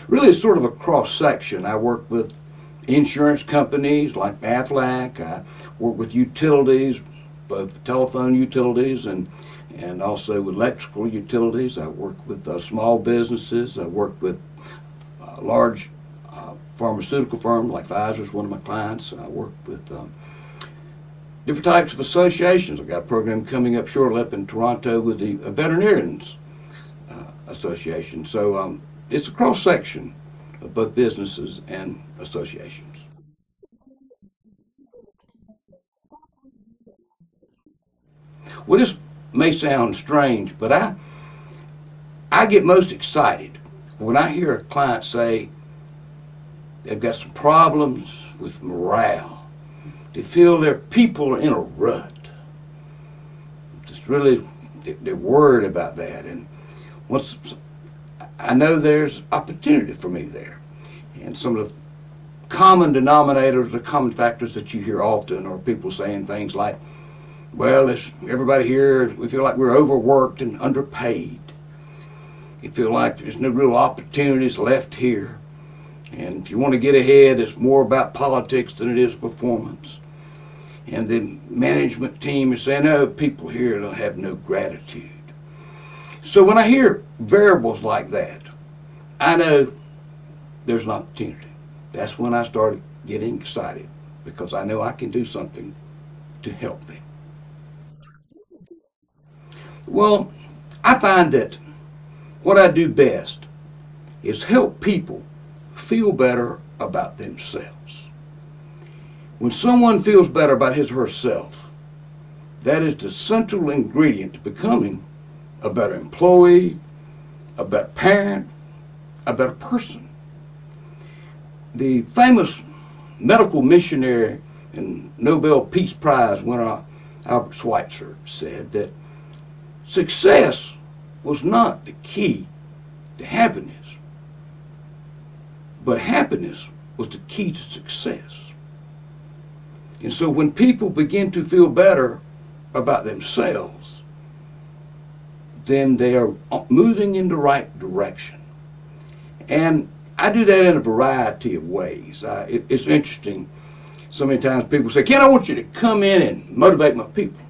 Really, it's sort of a cross section. I work with insurance companies like Aflac. I work with utilities, both telephone utilities and also with electrical utilities. I work with small businesses. I work with large pharmaceutical firms like Pfizer is one of my clients. I work with different types of associations. I've got a program coming up shortly up in Toronto with the Veterinarians Association. So it's a cross section of both businesses and associations. Well, this may sound strange, but I get most excited when I hear a client say they've got some problems with morale. They feel their people are in a rut. Just really, they're worried about that. And once I know there's opportunity for me there. And some of the common denominators, the common factors that you hear often are people saying things like, well, everybody here, we feel like we're overworked and underpaid. You feel like there's no real opportunities left here. And if you want to get ahead, it's more about politics than it is performance. And the management team is saying, oh, people here don't have no gratitude. So when I hear variables like that, I know there's an opportunity. That's when I started getting excited because I know I can do something to help them. Well, I find that what I do best is help people feel better about themselves. When someone feels better about his or herself, that is the central ingredient to becoming a better employee, a better parent, a better person. The famous medical missionary and Nobel Peace Prize winner Albert Schweitzer said that success was not the key to happiness, but happiness was the key to success. And so when people begin to feel better about themselves, then they are moving in the right direction. And I do that in a variety of ways. It's interesting. So many times people say, Ken, I want you to come in and motivate my people.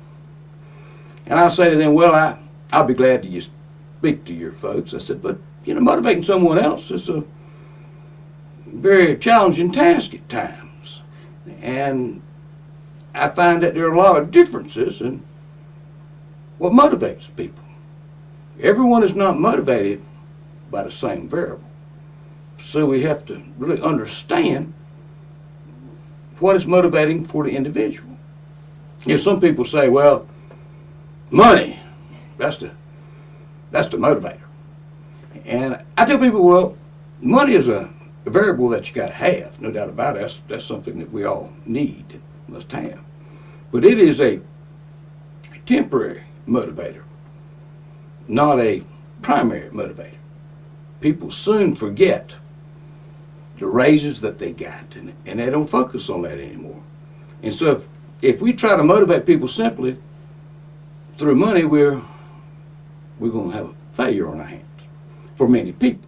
And I say to them, well, I'll be glad to just speak to your folks. I said, but, motivating someone else is a very challenging task at times. And I find that there are a lot of differences in what motivates people. Everyone is not motivated by the same variable. So we have to really understand what is motivating for the individual. Some people say, well, money, that's the motivator. And I tell people, well, money is a variable that you got to have, no doubt about it. That's something that we all need, must have. But it is a temporary motivator, not a primary motivator. People soon forget the raises that they got, and they don't focus on that anymore. And so if we try to motivate people simply through money, we're going to have a failure on our hands for many people.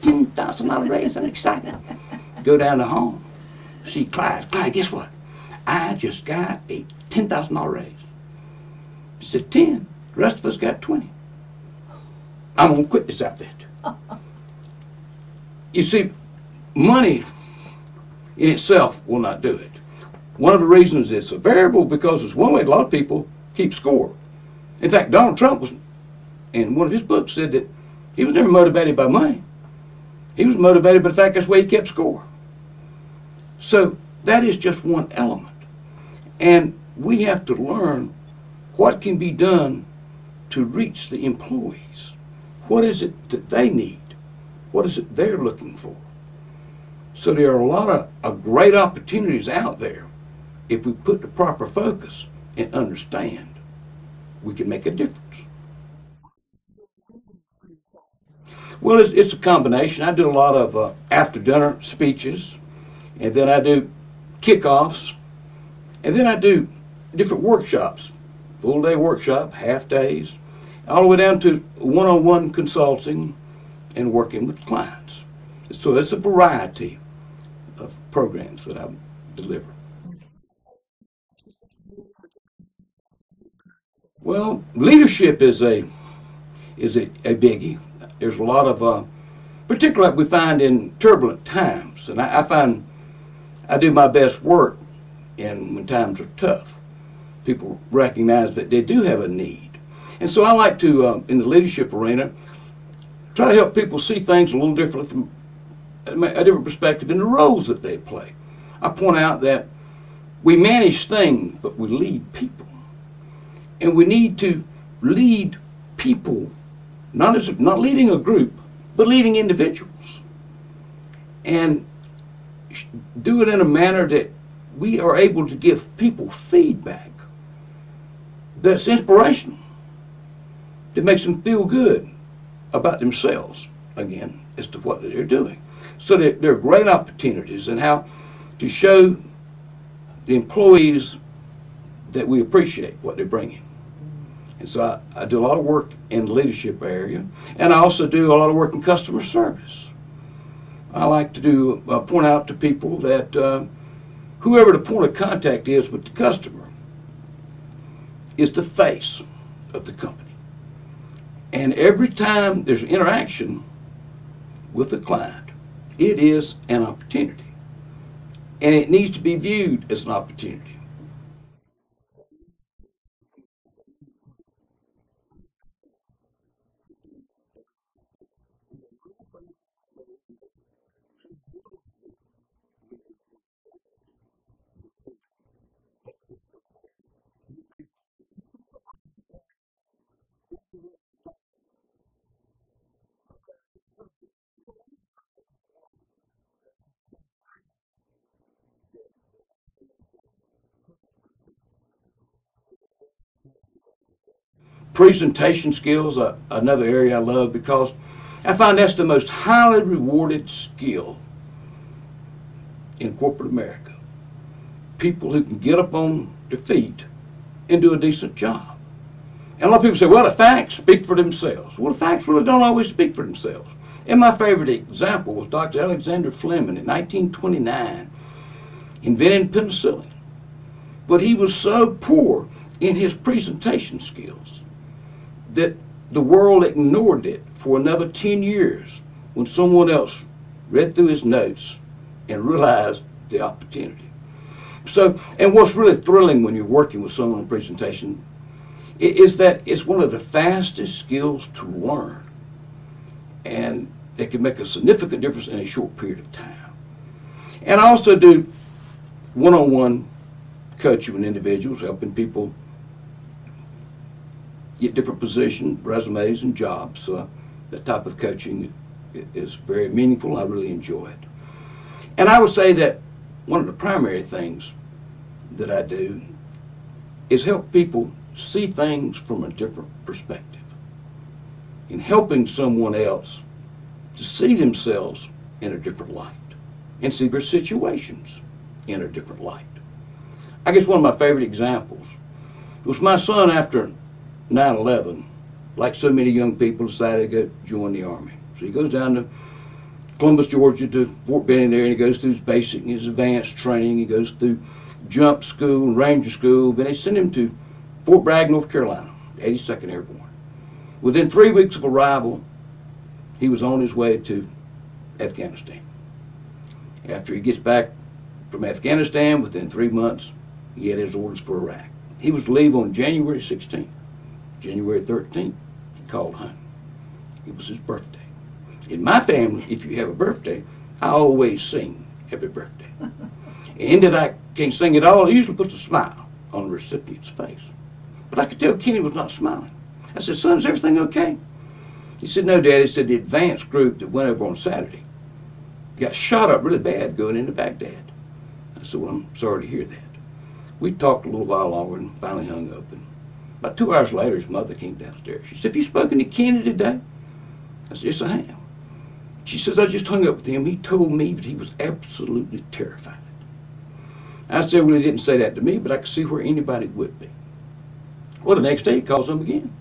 10,000 dollar raise, I'm excited. Go down to home, see Clyde. Clyde, guess what? I just got a $10,000 raise. He said, 10. The rest of us got 20. I'm going to quit this outfit. You see, money in itself will not do it. One of the reasons it's a variable because it's one way a lot of people keep score. In fact, Donald Trump was, in one of his books, said that he was never motivated by money. He was motivated by the fact that's the way he kept score. So that is just one element. And we have to learn what can be done to reach the employees. What is it that they need? What is it they're looking for? So there are a lot of great opportunities out there. If we put the proper focus and understand, we can make a difference. Well, it's a combination. I do a lot of after-dinner speeches, and then I do kickoffs, and then I do different workshops, full-day workshop, half-days, all the way down to one-on-one consulting and working with clients. So it's a variety of programs that I deliver. Well, leadership is a biggie. There's a lot of, particularly we find in turbulent times, and I find I do my best work when times are tough. People recognize that they do have a need. And so I like to, in the leadership arena, try to help people see things a little differently from a different perspective in the roles that they play. I point out that we manage things, but we lead people. And we need to lead people, not leading a group, but leading individuals. And do it in a manner that we are able to give people feedback that's inspirational, that makes them feel good about themselves, again, as to what they're doing. So that there are great opportunities in how to show the employees that we appreciate what they're bringing. And so I do a lot of work in the leadership area, and I also do a lot of work in customer service. I like to point out to people that whoever the point of contact is with the customer is the face of the company. And every time there's an interaction with the client, it is an opportunity. And it needs to be viewed as an opportunity. Presentation skills, another area I love because I find that's the most highly rewarded skill in corporate America. People who can get up on their feet and do a decent job. And a lot of people say, well, the facts speak for themselves. Well, the facts really don't always speak for themselves. And my favorite example was Dr. Alexander Fleming in 1929, inventing penicillin. But he was so poor in his presentation skills that the world ignored it for another 10 years when someone else read through his notes and realized the opportunity. So, and what's really thrilling when you're working with someone on presentation is that it's one of the fastest skills to learn, and it can make a significant difference in a short period of time. And I also do one-on-one coaching with individuals, helping people get different positions, resumes, and jobs. That type of coaching is very meaningful. I really enjoy it. And I would say that one of the primary things that I do is help people see things from a different perspective, in helping someone else to see themselves in a different light and see their situations in a different light. I guess one of my favorite examples was my son after 9/11, like so many young people, decided to go join the Army. So he goes down to Columbus, Georgia to Fort Benning there, and he goes through his basic and his advanced training. He goes through jump school, Ranger school. Then they sent him to Fort Bragg, North Carolina, 82nd Airborne. Within 3 weeks of arrival, he was on his way to Afghanistan. After he gets back from Afghanistan, within 3 months, he had his orders for Iraq. He was to leave on January 16th. January 13th, he called home. It was his birthday. In my family, if you have a birthday, I always sing happy birthday. And that I can't sing at all, it usually puts a smile on the recipient's face. But I could tell Kenny was not smiling. I said, son, is everything okay? He said, no, Dad. He said, the advance group that went over on Saturday got shot up really bad going into Baghdad. I said, well, I'm sorry to hear that. We talked a little while longer and finally hung up. And about 2 hours later, his mother came downstairs. She said, have you spoken to Kenny today? I said, yes, I have. She says, I just hung up with him. He told me that he was absolutely terrified. I said, well, he didn't say that to me, but I could see where anybody would be. Well, the next day he calls him again.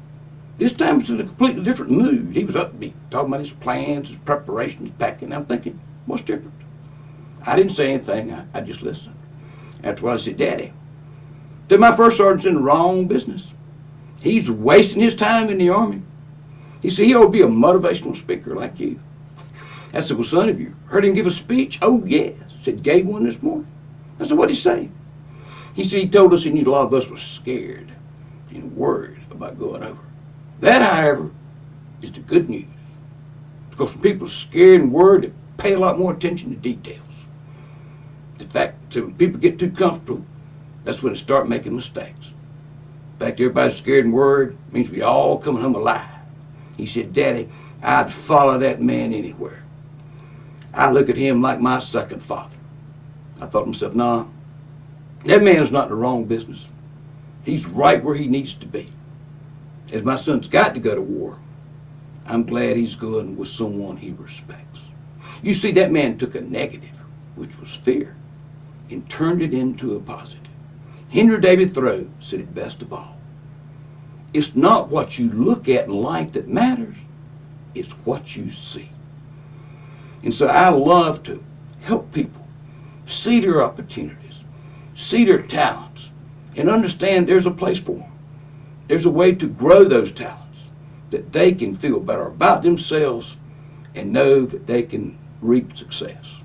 This time it's in a completely different mood. He was upbeat, talking about his plans, his preparations, his packing. I'm thinking, what's different? I didn't say anything. I just listened. After a while, I said, Daddy, my first sergeant's in the wrong business. He's wasting his time in the Army. He said, he ought to be a motivational speaker like you. I said, well, son, have you heard him give a speech? Oh, yes. He said, gave one this morning. I said, what did he say? He said, he told us he knew a lot of us were scared and worried about going over. That, however, is the good news. Because when people are scared and worried, they pay a lot more attention to details. The fact that when people get too comfortable, that's when they start making mistakes. In fact, everybody's scared and worried means we all coming home alive. He said, Daddy, I'd follow that man anywhere. I look at him like my second father. I thought to myself, nah, that man's not in the wrong business. He's right where he needs to be. As my son's got to go to war, I'm glad he's going with someone he respects. You see, that man took a negative, which was fear, and turned it into a positive. Henry David Thoreau said it best of all. It's not what you look at in life that matters, it's what you see. And so I love to help people see their opportunities, see their talents, and understand there's a place for them. There's a way to grow those talents, that they can feel better about themselves and know that they can reap success.